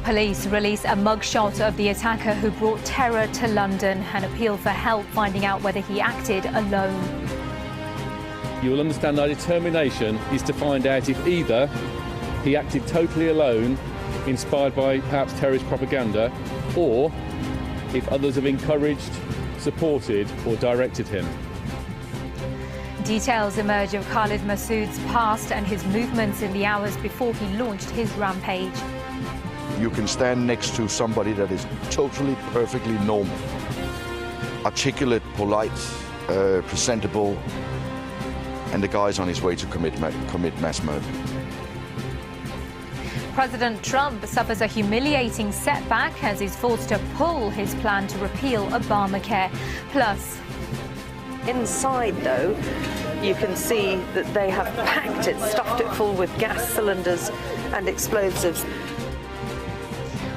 Police release a mugshot of the attacker who brought terror to London and appeal for help finding out whether he acted alone. You will understand our determination is to find out if either he acted totally alone, inspired by perhaps terrorist propaganda, or if others have encouraged, supported or directed him. Details emerge of Khalid Masood's past and his movements in the hours before he launched his rampage. You can stand next to somebody that is totally, perfectly normal, articulate, polite, presentable, and the guy's on his way to commit mass murder. President Trump suffers a humiliating setback as he's forced to pull his plan to repeal Obamacare. Plus, inside, though, you can see that they have packed it, stuffed it full with gas cylinders and explosives.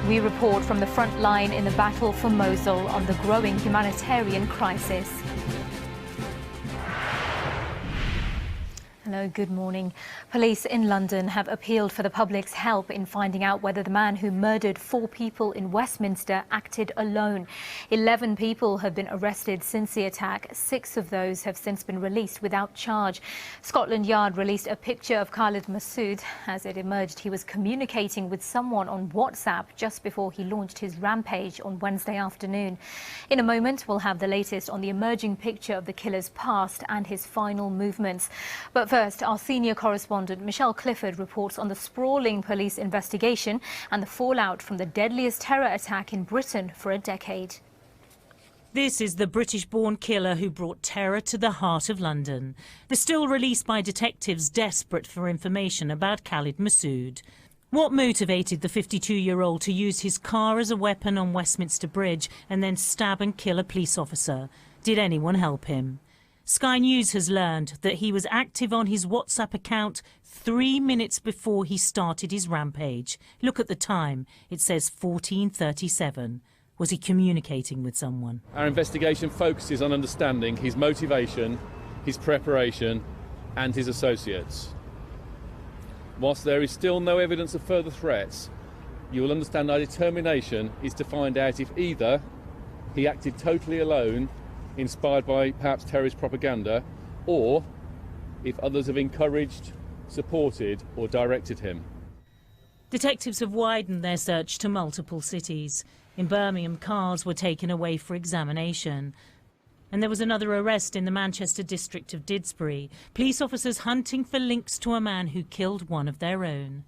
we report from the front line in the battle for Mosul on the growing humanitarian crisis. Hello, good morning. Police in London have appealed for the public's help in finding out whether the man who murdered 4 people in Westminster acted alone. 11 people have been arrested since the attack. 6 of those have since been released without charge. Scotland Yard released a picture of Khalid Masood. As it emerged, he was communicating with someone on WhatsApp just before he launched his rampage on Wednesday afternoon. In a moment, we'll have the latest on the emerging picture of the killer's past and his final movements. But first, our senior correspondent Michelle Clifford reports on the sprawling police investigation and the fallout from the deadliest terror attack in Britain for a decade. This is the British-born killer who brought terror to the heart of London. The still released by detectives desperate for information about Khalid Masood. What motivated the 52-year-old to use his car as a weapon on Westminster Bridge and then stab and kill a police officer? Did anyone help him? Sky News has learned that he was active on his WhatsApp account 3 minutes before he started his rampage. Look at the time. It says 14:37. Was he communicating with someone? Our investigation focuses on understanding his motivation, his preparation and his associates. Whilst there is still no evidence of further threats, you will understand our determination is to find out if either he acted totally alone, inspired by perhaps terrorist propaganda, or if others have encouraged, supported or directed him. Detectives have widened their search to multiple cities. In Birmingham, cars were taken away for examination. And there was another arrest in the Manchester district of Didsbury. Police officers hunting for links to a man who killed one of their own.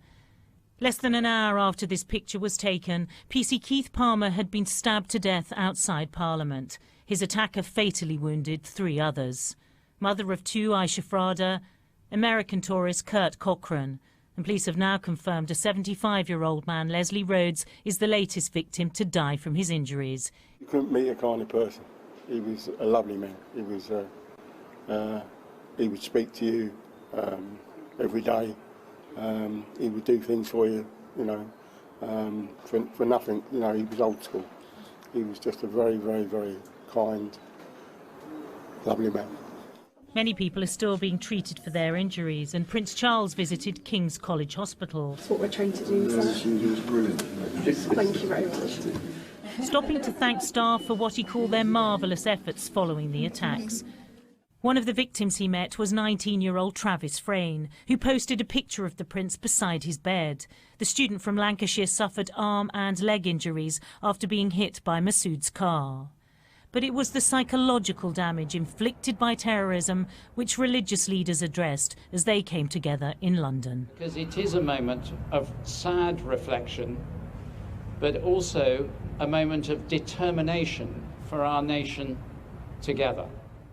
Less than an hour after this picture was taken, PC Keith Palmer had been stabbed to death outside Parliament. His attacker fatally wounded 3 others. Mother of 2, Aisha Frada, American tourist Kurt Cochran. And police have now confirmed a 75-year-old man, Leslie Rhodes, is the latest victim to die from his injuries. You couldn't meet a kinder person. He was a lovely man. He would speak to you every day. He would do things for you, for nothing. He was old school. He was just a very, very, very kind, lovely man. Many people are still being treated for their injuries, and Prince Charles visited King's College Hospital. That's what we're trying to do, sir. She was brilliant. Thank you very much. Stopping to thank staff for what he called their marvellous efforts following the attacks. One of the victims he met was 19-year-old Travis Frayne, who posted a picture of the Prince beside his bed. The student from Lancashire suffered arm and leg injuries after being hit by Masood's car. But it was the psychological damage inflicted by terrorism which religious leaders addressed as they came together in London. Because it is a moment of sad reflection, but also a moment of determination for our nation together.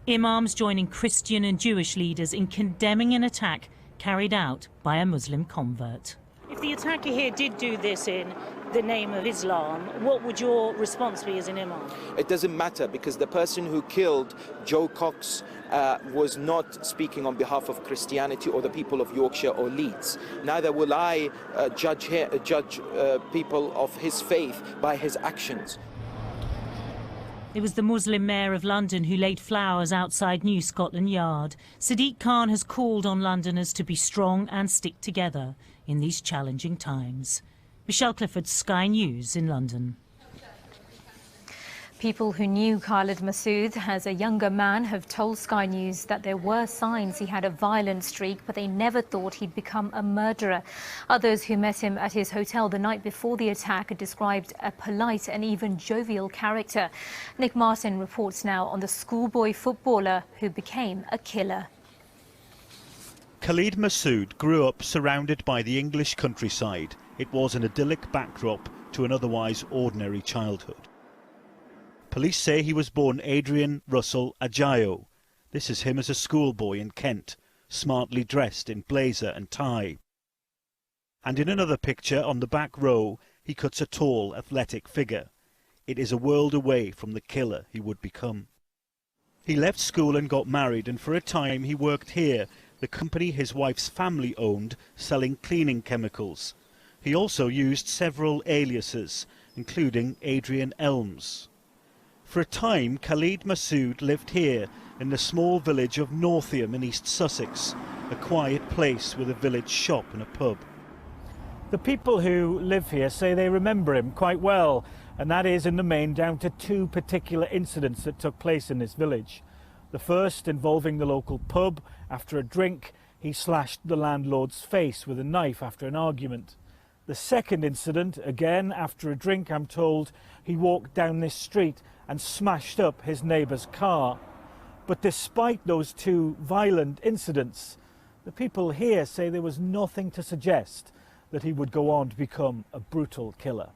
Imams joining Christian and Jewish leaders in condemning an attack carried out by a Muslim convert. If the attacker here did do this in the name of Islam, what would your response be as an imam? It doesn't matter, because the person who killed Joe Cox was not speaking on behalf of Christianity or the people of Yorkshire or Leeds. Neither will I judge people of his faith by his actions. It was the Muslim mayor of London who laid flowers outside New Scotland Yard. Sadiq Khan has called on Londoners to be strong and stick together in these challenging times. Michelle Clifford, Sky News in London. People who knew Khalid Masood as a younger man have told Sky News that there were signs he had a violent streak, but they never thought he'd become a murderer. Others who met him at his hotel the night before the attack described a polite and even jovial character. Nick Martin reports now on the schoolboy footballer who became a killer. Khalid Masood grew up surrounded by the English countryside. It was an idyllic backdrop to an otherwise ordinary childhood. Police say he was born Adrian Russell Ajayo. This is him as a schoolboy in Kent, smartly dressed in blazer and tie. And in another picture on the back row, he cuts a tall, athletic figure. It is a world away from the killer he would become. He left school and got married, and for a time he worked here, the company his wife's family owned, selling cleaning chemicals. He also used several aliases, including Adrian Elms. For a time, Khalid Masood lived here in the small village of Northiam in East Sussex, a quiet place with a village shop and a pub. The people who live here say they remember him quite well, and that is in the main down to two particular incidents that took place in this village. The first involving the local pub. After a drink, he slashed the landlord's face with a knife after an argument. The second incident, again after a drink, I'm told, he walked down this street and smashed up his neighbour's car. But despite those two violent incidents, the people here say there was nothing to suggest that he would go on to become a brutal killer.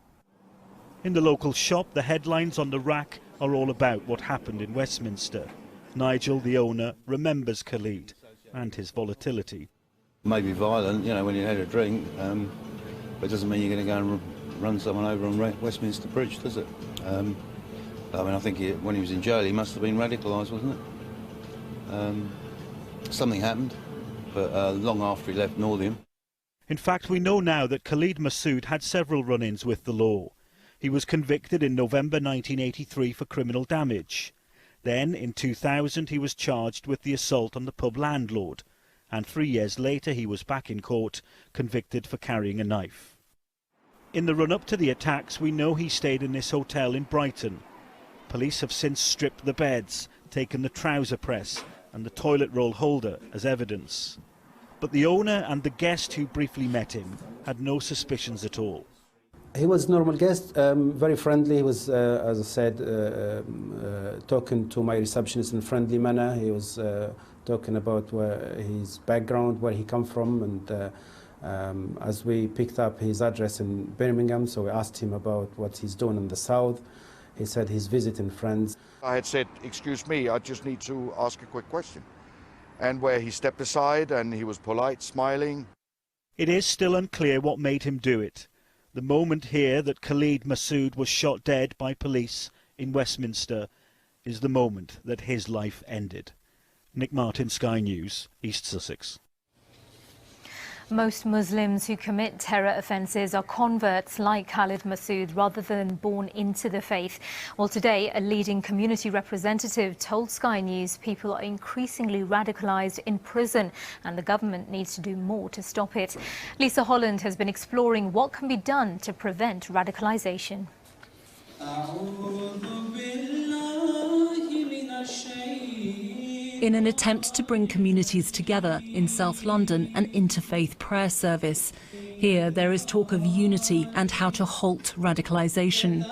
In the local shop, the headlines on the rack are all about what happened in Westminster. Nigel, the owner, remembers Khalid and his volatility. Maybe violent, you know, when you had a drink, but it doesn't mean you're going to go and run someone over on Westminster Bridge, does it? I mean, I think when he was in jail, he must have been radicalised, wasn't it? Something happened, but long after he left Northiam. In fact, we know now that Khalid Masood had several run-ins with the law. He was convicted in November 1983 for criminal damage. Then, in 2000, he was charged with the assault on the pub landlord, and 3 years later he was back in court, convicted for carrying a knife. In the run-up to the attacks, we know he stayed in this hotel in Brighton. Police have since stripped the beds, taken the trouser press and the toilet roll holder as evidence. But the owner and the guest who briefly met him had no suspicions at all. He was a normal guest, very friendly. He was, as I said, talking to my receptionist in a friendly manner. He was talking about his background, where he come from, and as we picked up his address in Birmingham, so we asked him about what he's doing in the south. He said he's visiting friends. I had said, excuse me, I just need to ask a quick question. And where he stepped aside and he was polite, smiling. It is still unclear what made him do it. The moment here that Khalid Masood was shot dead by police in Westminster is the moment that his life ended. Nick Martin, Sky News, East Sussex. Most Muslims who commit terror offences are converts like Khalid Masood rather than born into the faith. Well, today, a leading community representative told Sky News people are increasingly radicalised in prison and the government needs to do more to stop it. Lisa Holland has been exploring what can be done to prevent radicalisation. In an attempt to bring communities together in South London, an interfaith prayer service. Here there is talk of unity and how to halt radicalisation.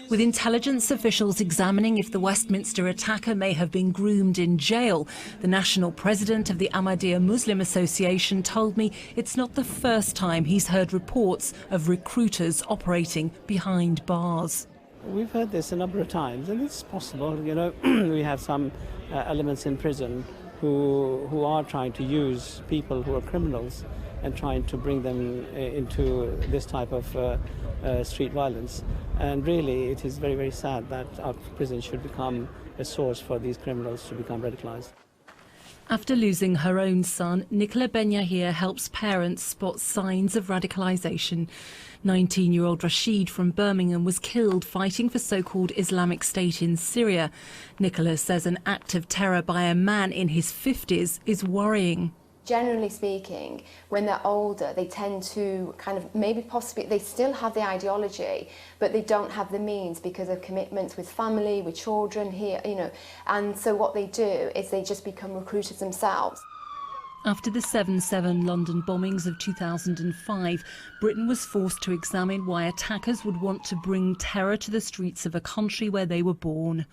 With intelligence officials examining if the Westminster attacker may have been groomed in jail, the national president of the Ahmadiyya Muslim Association told me it's not the first time he's heard reports of recruiters operating behind bars. We've heard this a number of times, and it's possible, you know, we have some elements in prison who are trying to use people who are criminals and trying to bring them into this type of street violence. And really, it is very, very sad that our prison should become a source for these criminals to become radicalised. After losing her own son, Nicola Benyahir helps parents spot signs of radicalisation. 19-year-old Rashid from Birmingham was killed fighting for so-called Islamic State in Syria. Nicola says an act of terror by a man in his 50s is worrying. generally speaking, when they're older, they tend to kind of maybe possibly, they still have the ideology, but they don't have the means because of commitments with family, with children here, you know. And so what they do is they just become recruiters themselves. After the 7/7 London bombings of 2005, Britain was forced to examine why attackers would want to bring terror to the streets of a country where they were born.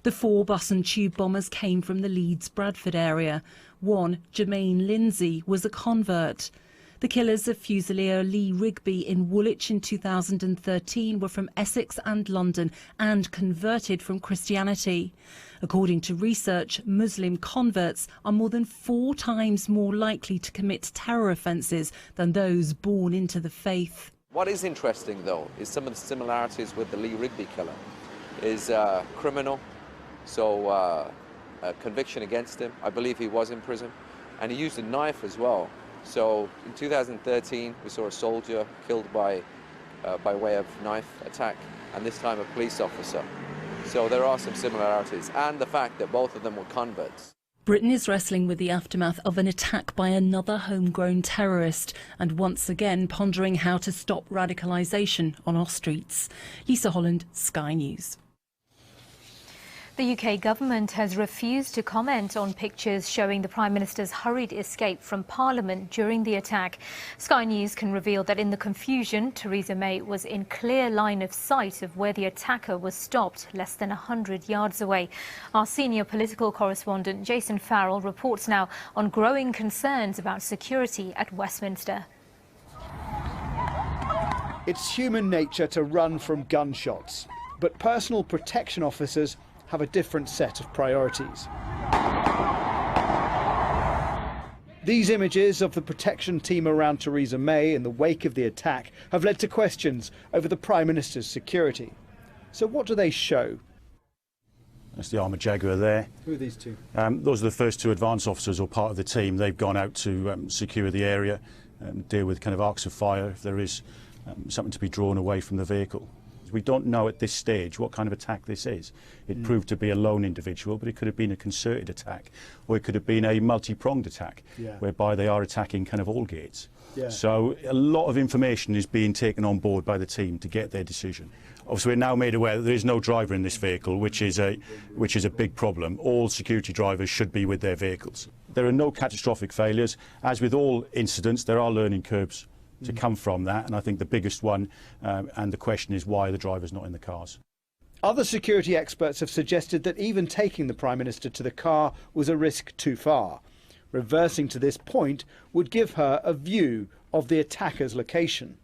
The 4 bus and tube bombers came from the Leeds-Bradford area. One, Jermaine Lindsay, was a convert. The killers of Fusilier Lee Rigby in Woolwich in 2013 were from Essex and London and converted from Christianity. According to research, Muslim converts are more than 4 times more likely to commit terror offences than those born into the faith. What is interesting, though, is some of the similarities with the Lee Rigby killer. Is criminal, so a conviction against him. I believe he was in prison, and he used a knife as well. So in 2013, we saw a soldier killed by way of knife attack, and this time a police officer. So there are some similarities, and the fact that both of them were converts. Britain is wrestling with the aftermath of an attack by another homegrown terrorist and once again pondering how to stop radicalisation on our streets. Lisa Holland, Sky News. The UK government has refused to comment on pictures showing the Prime Minister's hurried escape from Parliament during the attack. Sky News can reveal that in the confusion, Theresa May was in clear line of sight of where the attacker was stopped, less than 100 yards away. Our senior political correspondent Jason Farrell reports now on growing concerns about security at Westminster. It's human nature to run from gunshots, but personal protection officers have a different set of priorities. These images of the protection team around Theresa May in the wake of the attack have led to questions over the Prime Minister's security. So what do they show? That's the Armoured Jaguar there. Who are these two? Those are the first 2 advance officers or part of the team. They've gone out to secure the area, deal with kind of arcs of fire if there is something to be drawn away from the vehicle. We don't know at this stage what kind of attack this is. It proved to be a lone individual, but it could have been a concerted attack, or it could have been a multi-pronged attack, whereby they are attacking kind of all gates. So a lot of information is being taken on board by the team to get their decision. Obviously, we're now made aware that there is no driver in this vehicle, which is a big problem. All security drivers should be with their vehicles. There are no catastrophic failures. As with all incidents, there are learning curves to come from that, and I think the biggest one, and the question is why the driver's not in the cars. Other security experts have suggested that even taking the Prime Minister to the car was a risk too far. Reversing to this point would give her a view of the attacker's location.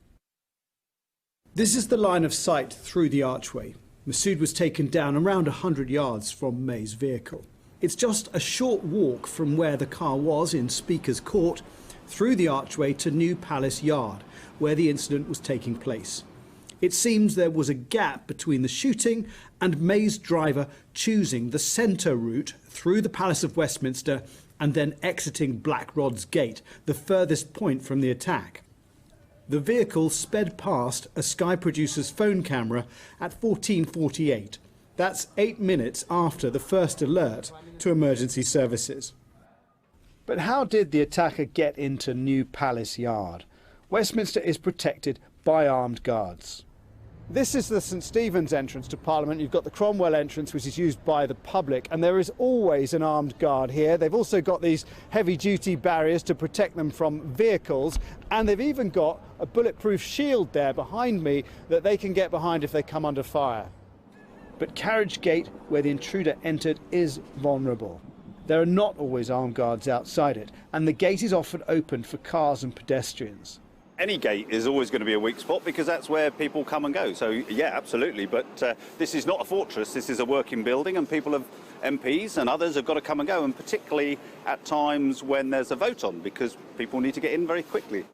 This is the line of sight through the archway. Masood was taken down around 100 yards from May's vehicle. It's just a short walk from where the car was in Speaker's Court through the archway to New Palace Yard, where the incident was taking place. It seems there was a gap between the shooting and May's driver choosing the centre route through the Palace of Westminster and then exiting Blackrod's Gate, the furthest point from the attack. The vehicle sped past a Sky producer's phone camera at 14:48. That's 8 minutes after the first alert to emergency services. But how did the attacker get into New Palace Yard? Westminster is protected by armed guards. This is the St Stephen's entrance to Parliament. You've got the Cromwell entrance, which is used by the public, and there is always an armed guard here. They've also got these heavy-duty barriers to protect them from vehicles, and they've even got a bulletproof shield there behind me that they can get behind if they come under fire. But Carriage Gate, where the intruder entered, is vulnerable. There are not always armed guards outside it, and the gate is often opened for cars and pedestrians. Any gate is always going to be a weak spot because that's where people come and go. So, yeah, absolutely. But this is not a fortress. This is a working building, and people have, MPs and others have got to come and go, and particularly at times when there's a vote on, because people need to get in very quickly.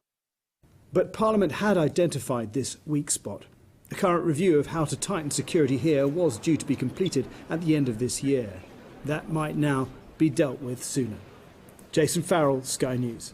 But Parliament had identified this weak spot. The current review of how to tighten security here was due to be completed at the end of this year. That might now be dealt with sooner. Jason Farrell, Sky News.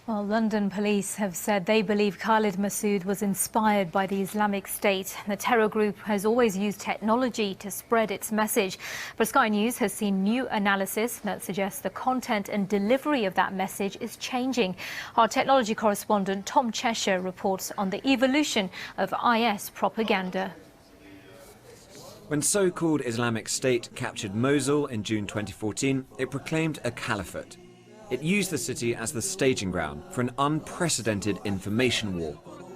Well, London police have said they believe Khalid Masood was inspired by the Islamic State. The terror group has always used technology to spread its message. But Sky News has seen new analysis that suggests the content and delivery of that message is changing. Our technology correspondent Tom Cheshire reports on the evolution of IS propaganda. When so-called Islamic State captured Mosul in June 2014, it proclaimed a caliphate. It used the city as the staging ground for an unprecedented information war,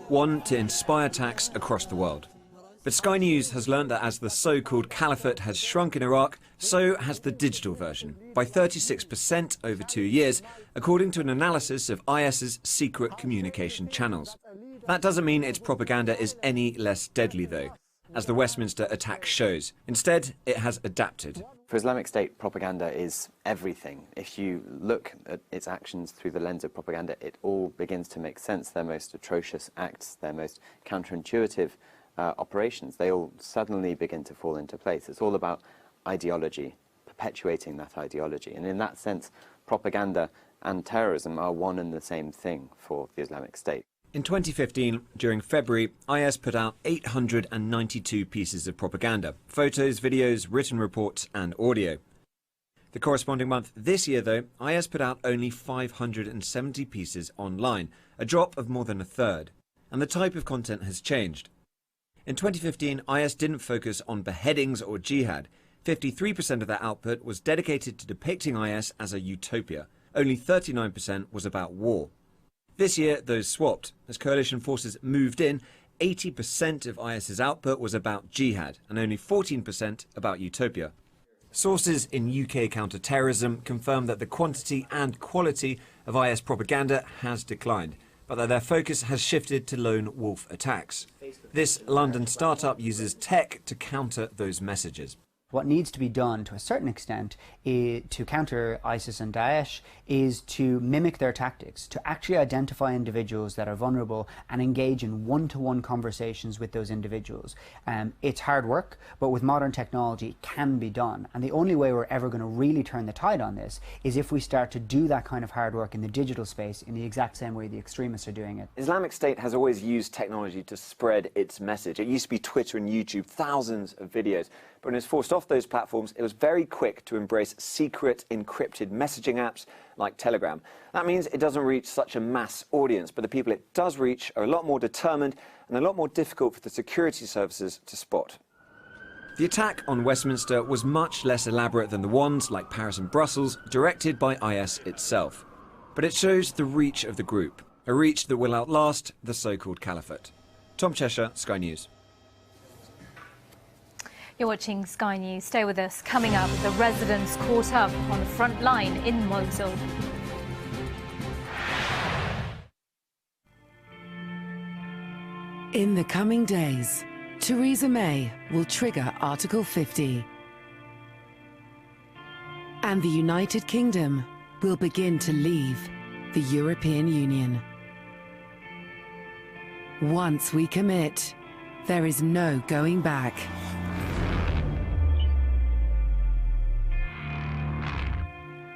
one to inspire attacks across the world. But Sky News has learned that as the so-called caliphate has shrunk in Iraq, so has the digital version, by 36% over 2 years, according to an analysis of IS's secret communication channels. That doesn't mean its propaganda is any less deadly, though, as the Westminster attack shows. Instead, it has adapted. For Islamic State, propaganda is everything. If you look at its actions through the lens of propaganda, it all begins to make sense. Their most atrocious acts, their most counterintuitive operations, they all suddenly begin to fall into place. It's all about ideology, perpetuating that ideology. And in that sense, propaganda and terrorism are one and the same thing for the Islamic State. In 2015, during February, IS put out 892 pieces of propaganda, photos, videos, written reports and audio. The corresponding month this year, though, IS put out only 570 pieces online, a drop of more than a third. And the type of content has changed. In 2015, IS didn't focus on beheadings or jihad. 53% of their output was dedicated to depicting IS as a utopia. Only 39% was about war. This year, those swapped. As coalition forces moved in, 80% of IS's output was about jihad and only 14% about utopia. Sources in UK counter-terrorism confirm that the quantity and quality of IS propaganda has declined, but that their focus has shifted to lone wolf attacks. This London startup uses tech to counter those messages. What needs to be done to a certain extent to counter ISIS and Daesh is to mimic their tactics, to actually identify individuals that are vulnerable and engage in one-to-one conversations with those individuals. It's hard work, but with modern technology it can be done. And the only way we're ever going to really turn the tide on this is if we start to do that kind of hard work in the digital space in the exact same way the extremists are doing it. Islamic State has always used technology to spread its message. It used to be Twitter and YouTube, thousands of videos. But when it was forced off those platforms, it was very quick to embrace secret, encrypted messaging apps like Telegram. That means it doesn't reach such a mass audience, but the people it does reach are a lot more determined and a lot more difficult for the security services to spot. The attack on Westminster was much less elaborate than the ones, like Paris and Brussels, directed by IS itself. But it shows the reach of the group, a reach that will outlast the so-called caliphate. Tom Cheshire, Sky News. You're watching Sky News. Stay with us. Coming up, the residents caught up on the front line in Mosul. In the coming days, Theresa May will trigger Article 50. And the United Kingdom will begin to leave the European Union. Once we commit, there is no going back.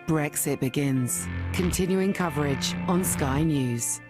Brexit begins. Continuing coverage on Sky News.